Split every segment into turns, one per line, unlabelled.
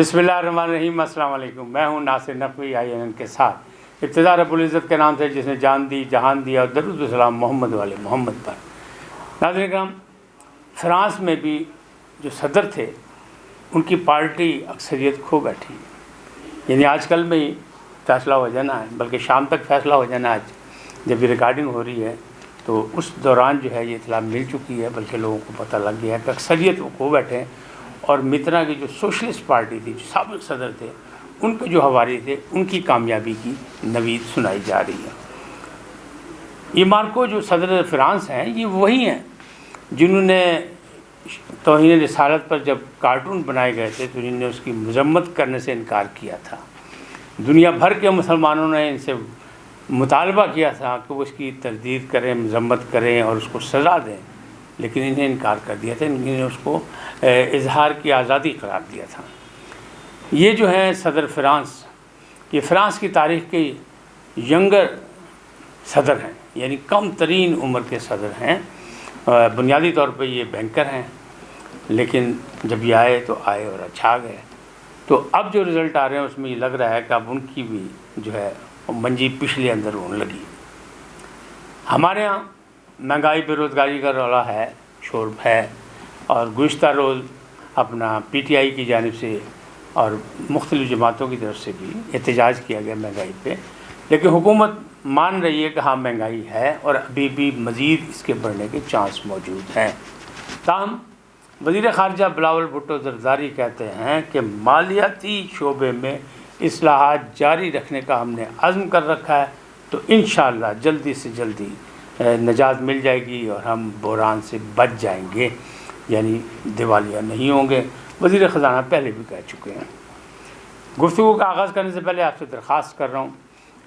بسم اللہ الرحمن الرحیم۔ السلام علیکم، میں ہوں ناصر نقوی INN کے ساتھ۔ ابتدا رب العزت کے نام سے جس نے جان دی جہان دیا، اور درود و سلام محمد والے محمد پر۔ ناظرین کرام، فرانس میں بھی جو صدر تھے ان کی پارٹی اکثریت کھو بیٹھی ہے، یعنی آج کل میں ہی فیصلہ ہو جانا ہے، بلکہ شام تک فیصلہ ہو جانا ہے۔ آج جب یہ ریکارڈنگ ہو رہی ہے تو اس دوران جو ہے یہ اطلاع مل چکی ہے، بلکہ لوگوں کو پتہ لگ گیا ہے کہ اکثریت وہ کھو بیٹھے ہیں، اور مترا کی جو سوشلسٹ پارٹی تھی، جو سابق صدر تھے، ان کے جو حواری تھے، ان کی کامیابی کی نوید سنائی جا رہی ہے۔ یہ مارکو جو صدر فرانس ہیں، یہ وہی ہیں جنہوں نے توہین رسالت پر جب کارٹون بنائے گئے تھے تو انہوں نے اس کی مذمت کرنے سے انکار کیا تھا۔ دنیا بھر کے مسلمانوں نے ان سے مطالبہ کیا تھا کہ وہ اس کی تردید کریں، مذمت کریں اور اس کو سزا دیں، لیکن انہیں انکار کر دیا تھا۔ انہوں نے اس کو اظہار کی آزادی قرار دیا تھا۔ یہ جو ہیں صدر فرانس، یہ فرانس کی تاریخ کے ینگر صدر ہیں، یعنی کم ترین عمر کے صدر ہیں۔ بنیادی طور پہ یہ بینکر ہیں، لیکن جب یہ آئے تو آئے اور اچھا گئے۔ تو اب جو رزلٹ آ رہے ہیں اس میں یہ لگ رہا ہے کہ اب ان کی بھی جو ہے منجی پچھلے اندر ہونے لگی۔ ہمارے ہاں مہنگائی، بے روزگاری کا رولا ہے، شور ہے، اور گزشتہ روز اپنا PTI کی جانب سے اور مختلف جماعتوں کی طرف سے بھی احتجاج کیا گیا مہنگائی پہ، لیکن حکومت مان رہی ہے کہ ہاں مہنگائی ہے اور ابھی بھی مزید اس کے بڑھنے کے چانس موجود ہیں۔ تاہم وزیر خارجہ بلاول بھٹو زرداری کہتے ہیں کہ مالیاتی شعبے میں اصلاحات جاری رکھنے کا ہم نے عزم کر رکھا ہے، تو انشاءاللہ جلدی سے جلدی نجات مل جائے گی اور ہم بحران سے بچ جائیں گے، یعنی دیوالیہ نہیں ہوں گے۔ وزیر خزانہ پہلے بھی کہہ چکے ہیں۔ گفتگو کا آغاز کرنے سے پہلے آپ سے درخواست کر رہا ہوں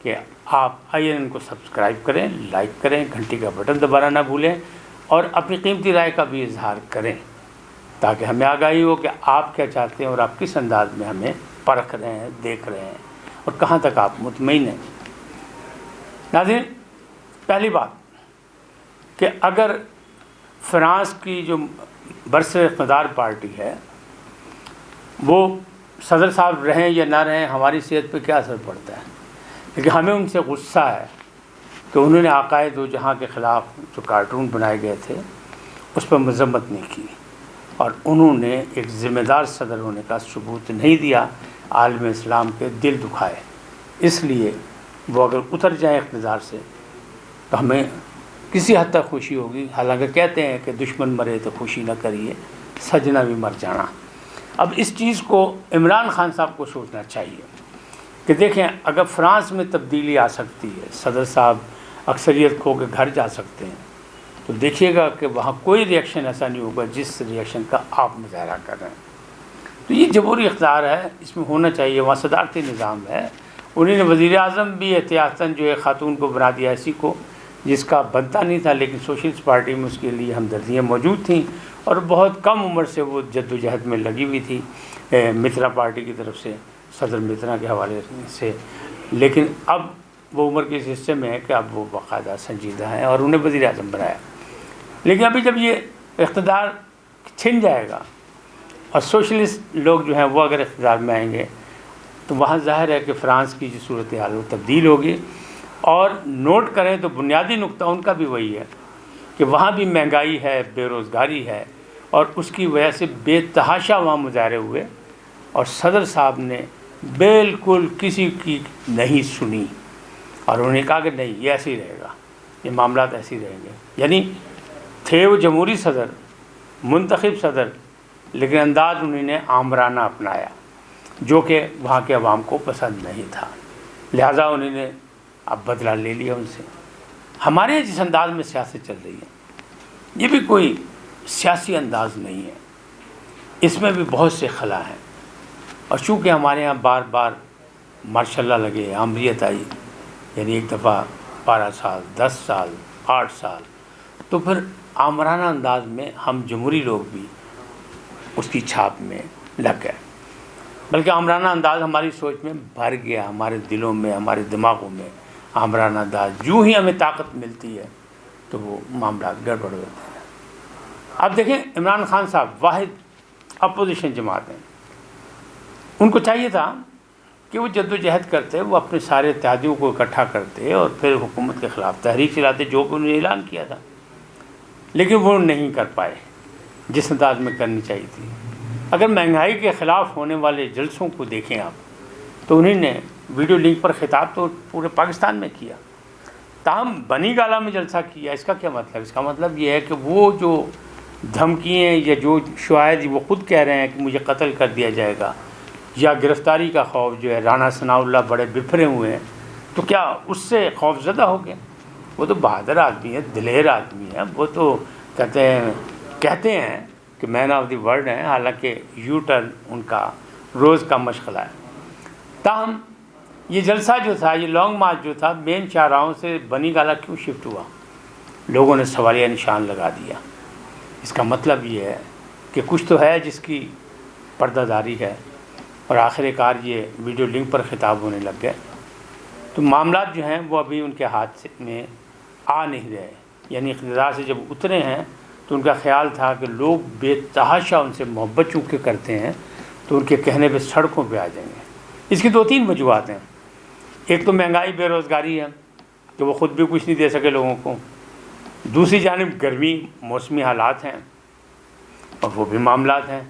کہ آپ INN کو سبسکرائب کریں، لائک کریں، گھنٹی کا بٹن دبانا نہ بھولیں، اور اپنی قیمتی رائے کا بھی اظہار کریں تاکہ ہمیں آگاہی ہو کہ آپ کیا چاہتے ہیں اور آپ کس انداز میں ہمیں پرکھ رہے ہیں، دیکھ رہے ہیں، اور کہاں تک آپ مطمئن ہیں۔ ناظرین، پہلی بات کہ اگر فرانس کی جو برسر اقتدار پارٹی ہے وہ صدر صاحب رہیں یا نہ رہیں، ہماری صحت پہ کیا اثر پڑتا ہے، لیکن ہمیں ان سے غصہ ہے کہ انہوں نے آقائے دو جہاں کے خلاف جو کارٹون بنائے گئے تھے اس پر مذمت نہیں کی، اور انہوں نے ایک ذمہ دار صدر ہونے کا ثبوت نہیں دیا، عالم اسلام کے دل دکھائے۔ اس لیے وہ اگر اتر جائیں اقتدار سے تو ہمیں کسی حد تک خوشی ہوگی، حالانکہ کہتے ہیں کہ دشمن مرے تو خوشی نہ کریے، سجنا بھی مر جانا۔ اب اس چیز کو عمران خان صاحب کو سوچنا چاہیے کہ دیکھیں، اگر فرانس میں تبدیلی آ سکتی ہے، صدر صاحب اکثریت کھو کے گھر جا سکتے ہیں، تو دیکھیے گا کہ وہاں کوئی ریئیکشن ایسا نہیں ہوگا جس ریئیکشن کا آپ مظاہرہ کر رہے ہیں۔ تو یہ جمہوری اختیار ہے، اس میں ہونا چاہیے، وہاں صدارتی نظام ہے۔ انہوں نے وزیر اعظم بھی احتیاطاً جو ہے خاتون کو بنا دیا، ایسی کو جس کا بنتا نہیں تھا، لیکن سوشلسٹ پارٹی میں اس کے لیے ہمدردیاں موجود تھیں، اور بہت کم عمر سے وہ جد و جہد میں لگی ہوئی تھی مترا پارٹی کی طرف سے، صدر مترا کے حوالے سے۔ لیکن اب وہ عمر کے اس حصے میں ہے کہ اب وہ باقاعدہ سنجیدہ ہیں اور انہیں وزیر اعظم بنایا۔ لیکن ابھی جب یہ اقتدار چھن جائے گا اور سوشلسٹ لوگ جو ہیں وہ اگر اقتدار میں آئیں گے تو وہاں ظاہر ہے کہ فرانس کی جو صورتحال وہ تبدیل ہوگی۔ اور نوٹ کریں تو بنیادی نقطہ ان کا بھی وہی ہے کہ وہاں بھی مہنگائی ہے، بے روزگاری ہے، اور اس کی وجہ سے بے تحاشا وہاں مظاہرے ہوئے، اور صدر صاحب نے بالکل کسی کی نہیں سنی، اور انہوں نے کہا کہ نہیں، یہ ایسے ہی رہے گا، یہ معاملات ایسے ہی رہیں گے۔ یعنی تھے وہ جمہوری صدر، منتخب صدر، لیکن انداز انہوں نے آمرانہ اپنایا جو کہ وہاں کے عوام کو پسند نہیں تھا، لہٰذا انہوں نے اب بدلہ لے لیا ان سے۔ ہمارے یہاں جس انداز میں سیاست چل رہی ہے یہ بھی کوئی سیاسی انداز نہیں ہے، اس میں بھی بہت سے خلا ہیں، اور چونکہ ہمارے یہاں بار بار ماشاء اللہ لگے آمریت آئی، یعنی ایک دفعہ 12 سال، 10 سال، 8 سال، تو پھر آمرانہ انداز میں ہم جمہوری لوگ بھی اس کی چھاپ میں لگ گئے، بلکہ آمرانہ انداز ہماری سوچ میں بھر گیا، ہمارے دلوں میں، ہمارے دماغوں میں آمرانہ انداز۔ جو ہی ہمیں طاقت ملتی ہے تو وہ معاملات گڑبڑ ہوتے ہیں۔ اب دیکھیں، عمران خان صاحب واحد اپوزیشن جماعت ہیں، ان کو چاہیے تھا کہ وہ جد و جہد کرتے، وہ اپنے سارے اتحادیوں کو اکٹھا کرتے اور پھر حکومت کے خلاف تحریک چلاتے، جو کہ انہوں نے اعلان کیا تھا، لیکن وہ نہیں کر پائے جس انداز میں کرنی چاہیے تھی۔ اگر مہنگائی کے خلاف ہونے والے جلسوں کو دیکھیں آپ، تو انہوں نے ویڈیو لنک پر خطاب تو پورے پاکستان میں کیا، تاہم بنی گالہ میں جلسہ کیا۔ اس کا کیا مطلب؟ اس کا مطلب یہ ہے کہ وہ جو دھمکیاں یا جو شاید وہ خود کہہ رہے ہیں کہ مجھے قتل کر دیا جائے گا یا گرفتاری کا خوف جو ہے، رانا ثناء اللہ بڑے بپھرے ہوئے ہیں، تو کیا اس سے خوف زدہ ہو گئے؟ وہ تو بہادر آدمی ہے، دلیر آدمی ہے، وہ تو کہتے ہیں کہ مین آف دی ورلڈ ہیں، حالانکہ یو ٹرن ان کا روز کا مشغلہ ہے۔ تاہم یہ جلسہ جو تھا، یہ لانگ مارچ جو تھا، مین چاراہوں سے بنی گالہ کیوں شفٹ ہوا؟ لوگوں نے سوالیہ نشان لگا دیا۔ اس کا مطلب یہ ہے کہ کچھ تو ہے جس کی پردہ داری ہے، اور آخر کار یہ ویڈیو لنک پر خطاب ہونے لگ گئے۔ تو معاملات جو ہیں وہ ابھی ان کے ہاتھ میں آ نہیں رہے، یعنی اقتدار سے جب اترے ہیں تو ان کا خیال تھا کہ لوگ بے تحاشا ان سے محبت چونکہ کرتے ہیں تو ان کے کہنے پہ سڑکوں پہ آ جائیں گے۔ اس کی 2-3 وجوہات ہیں۔ ایک تو مہنگائی، بے روزگاری ہے کہ وہ خود بھی کچھ نہیں دے سکے لوگوں کو، دوسری جانب گرمی، موسمی حالات ہیں اور وہ بھی معاملات ہیں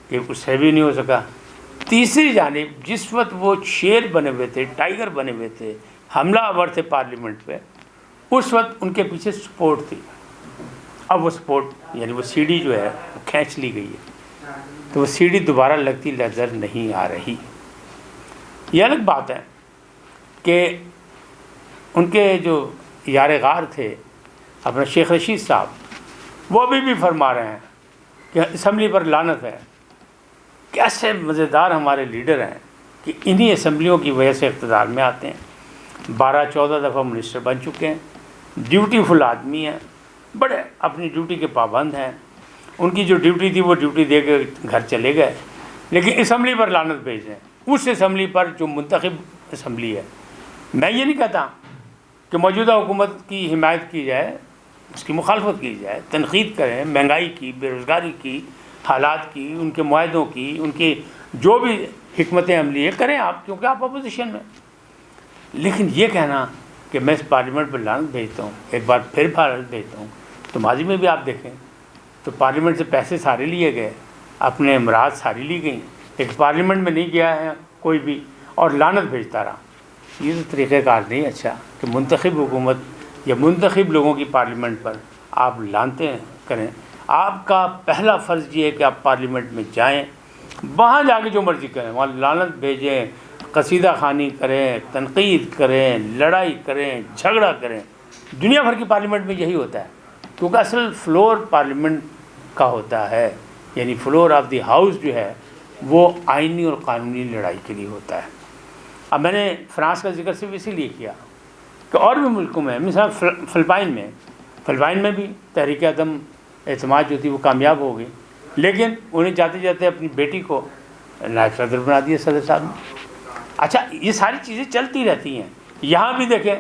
کہ کچھ سے بھی نہیں ہو سکا، تیسری جانب جس وقت وہ شیر بنے ہوئے تھے، ٹائیگر بنے ہوئے تھے، حملہ آور تھے پارلیمنٹ پہ، اس وقت ان کے پیچھے سپورٹ تھی۔ اب وہ سپورٹ یعنی وہ سیڑھی جو ہے وہ کھینچ لی گئی ہے، تو وہ سیڑھی دوبارہ لگتی نظر نہیں آ رہی۔ یہ الگ بات ہے کہ ان کے جو یار غار تھے اپنا شیخ رشید صاحب، وہ ابھی بھی فرما رہے ہیں کہ اسمبلی پر لعنت ہے۔ کیسے مزیدار ہمارے لیڈر ہیں کہ انہی اسمبلیوں کی وجہ سے اقتدار میں آتے ہیں، 12-14 دفعہ منسٹر بن چکے ہیں، ڈیوٹیفل آدمی ہیں، بڑے اپنی ڈیوٹی کے پابند ہیں، ان کی جو ڈیوٹی تھی وہ ڈیوٹی دے کے گھر چلے گئے، لیکن اسمبلی پر لعنت بھیج رہے ہیں، اس اسمبلی پر جو منتخب اسمبلی ہے۔ میں یہ نہیں کہتا کہ موجودہ حکومت کی حمایت کی جائے، اس کی مخالفت کی جائے، تنقید کریں، مہنگائی کی، بے روزگاری کی، حالات کی، ان کے معاہدوں کی، ان کی جو بھی حکمت عملی ہے کریں آپ، کیونکہ آپ اپوزیشن میں۔ لیکن یہ کہنا کہ میں اس پارلیمنٹ پر لعنت بھیجتا ہوں، ایک بار پھر لعنت بھیجتا ہوں، تو ماضی میں بھی آپ دیکھیں تو پارلیمنٹ سے پیسے سارے لیے گئے، اپنے امراض ساری لی گئیں، ایک پارلیمنٹ میں نہیں گیا ہے کوئی بھی اور لعنت بھیجتا رہا۔ یہ تو طریقہ کار نہیں اچھا کہ منتخب حکومت یا منتخب لوگوں کی پارلیمنٹ پر آپ لعنتیں کریں۔ آپ کا پہلا فرض یہ ہے کہ آپ پارلیمنٹ میں جائیں، وہاں جا کے جو مرضی کریں، وہاں لعنت بھیجیں، قصیدہ خوانی کریں، تنقید کریں، لڑائی کریں، جھگڑا کریں۔ دنیا بھر کی پارلیمنٹ میں یہی ہوتا ہے، کیونکہ اصل فلور پارلیمنٹ کا ہوتا ہے، یعنی فلور آف دی ہاؤس جو ہے وہ آئینی اور قانونی لڑائی کے لیے ہوتا ہے۔ اب میں نے فرانس کا ذکر صرف اسی لیے کیا کہ اور بھی ملکوں میں، مثلا فلپائن میں بھی تحریک عدم اعتماد جو تھی وہ کامیاب ہو گئی، لیکن انہیں جاتے جاتے اپنی بیٹی کو نائب صدر بنا دیا صدر صاحب نے۔ اچھا، یہ ساری چیزیں چلتی رہتی ہیں۔ یہاں بھی دیکھیں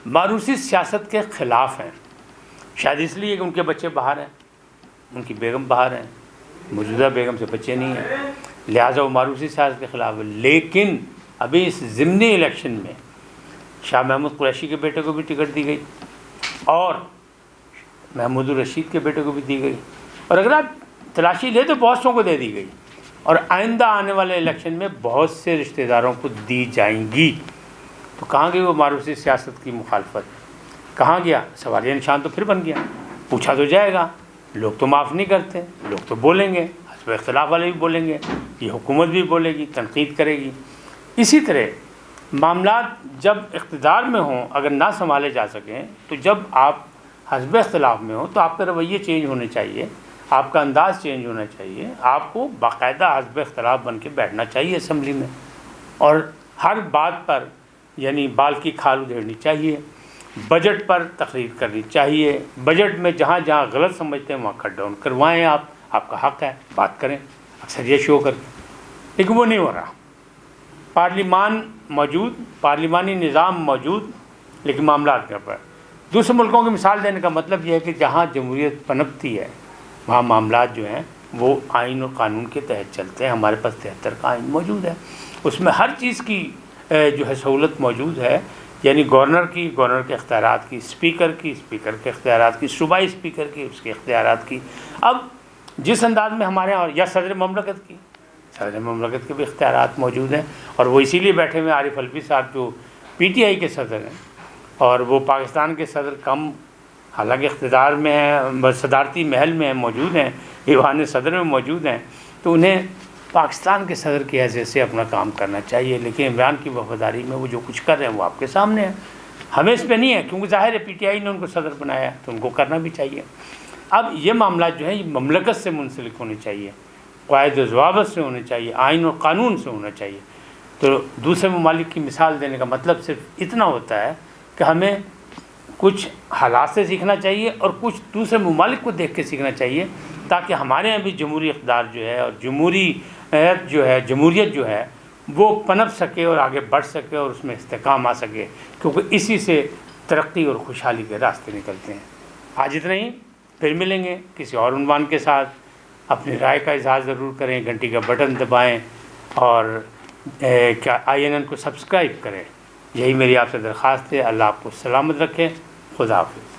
ماروثی سیاست کے خلاف ہیں، شاید اس لیے کہ ان کے بچے باہر ہیں، ان کی بیگم باہر ہیں، موجودہ بیگم سے بچے نہیں ہیں، لہٰذا وہ ماروثی سیاست کے خلاف ہے۔ لیکن ابھی اس ضمنی الیکشن میں شاہ محمود قریشی کے بیٹے کو بھی ٹکٹ دی گئی اور محمود الرشید کے بیٹے کو بھی دی گئی، اور اگر آپ تلاشی لیں تو بہت کو دے دی گئی، اور آئندہ آنے والے الیکشن میں بہت سے رشتہ داروں کو دی جائیں گی۔ تو کہاں گئی وہ ماروثی سیاست کی مخالفت؟ کہاں گیا؟ سوالیہ نشان تو پھر بن گیا، پوچھا تو جائے گا، لوگ تو معاف نہیں کرتے، لوگ تو بولیں گے، حزب اختلاف والے بھی بولیں گے، یہ حکومت بھی بولے گی، تنقید کرے گی۔ اسی طرح معاملات جب اقتدار میں ہوں اگر نہ سنبھالے جا سکیں، تو جب آپ حزب اختلاف میں ہوں تو آپ کا رویے چینج ہونے چاہیے، آپ کا انداز چینج ہونا چاہیے، آپ کو باقاعدہ حزب اختلاف بن کے بیٹھنا چاہیے اسمبلی میں، اور ہر بات پر یعنی بال کی کھال ادھیڑنی چاہیے، بجٹ پر تقریر کرنی چاہیے، بجٹ میں جہاں جہاں غلط سمجھتے ہیں وہاں کٹ ڈاؤن کروائیں، آپ کا حق ہے، بات کریں اکثریت شو کر کے، لیکن وہ نہیں ہو رہا۔ پارلیمان موجود، پارلیمانی نظام موجود، لیکن معاملات کیا پر۔ دوسرے ملکوں کی مثال دینے کا مطلب یہ ہے کہ جہاں جمہوریت پنپتی ہے وہاں معاملات جو ہیں وہ آئین اور قانون کے تحت چلتے ہیں. ہمارے پاس 73 کا آئین موجود ہے, اس میں ہر چیز کی جو ہے سہولت موجود ہے. یعنی گورنر کے اختیارات کی, اسپیکر کے اختیارات کی, صوبائی اسپیکر کی اس کے اختیارات کی. اب جس انداز میں ہمارے یہاں, یا صدر مملکت کے بھی اختیارات موجود ہیں, اور وہ اسی لیے بیٹھے ہوئے عارف الوی صاحب جو پی ٹی آئی کے صدر ہیں, اور وہ پاکستان کے صدر کم حالانکہ اقتدار میں ہیں, صدارتی محل میں موجود ہیں, ایوان صدر میں موجود ہیں, تو انہیں پاکستان کے صدر کی حیثیت سے اپنا کام کرنا چاہیے. لیکن عمران کی وفاداری میں وہ جو کچھ کر رہے ہیں وہ آپ کے سامنے ہے, ہمیں اس پہ نہیں ہے, کیونکہ ظاہر ہے پی ٹی آئی نے ان کو صدر بنایا ہے تو ان کو کرنا بھی چاہیے. اب یہ معاملات جو ہیں یہ مملکت سے منسلک ہونے چاہیے, قواعد و ضوابط سے ہونے چاہیے, آئین اور قانون سے ہونا چاہیے. تو دوسرے ممالک کی مثال دینے کا مطلب صرف اتنا ہوتا ہے کہ ہمیں کچھ حالات سے سیکھنا چاہیے اور کچھ دوسرے ممالک کو دیکھ کے سیکھنا چاہیے, تاکہ ہمارے یہاں بھی جمہوری اقدار جو ہے اور جمہوریت جو ہے وہ پنپ سکے اور آگے بڑھ سکے اور اس میں استحکام آ سکے, کیونکہ اسی سے ترقی اور خوشحالی کے راستے نکلتے ہیں. آج اتنا ہی, پھر ملیں گے کسی اور عنوان کے ساتھ. اپنی رائے کا اظہار ضرور کریں, گھنٹی کا بٹن دبائیں اور کیا INN کو سبسکرائب کریں. یہی میری آپ سے درخواست ہے. اللہ آپ کو سلامت رکھے. خدا حافظ.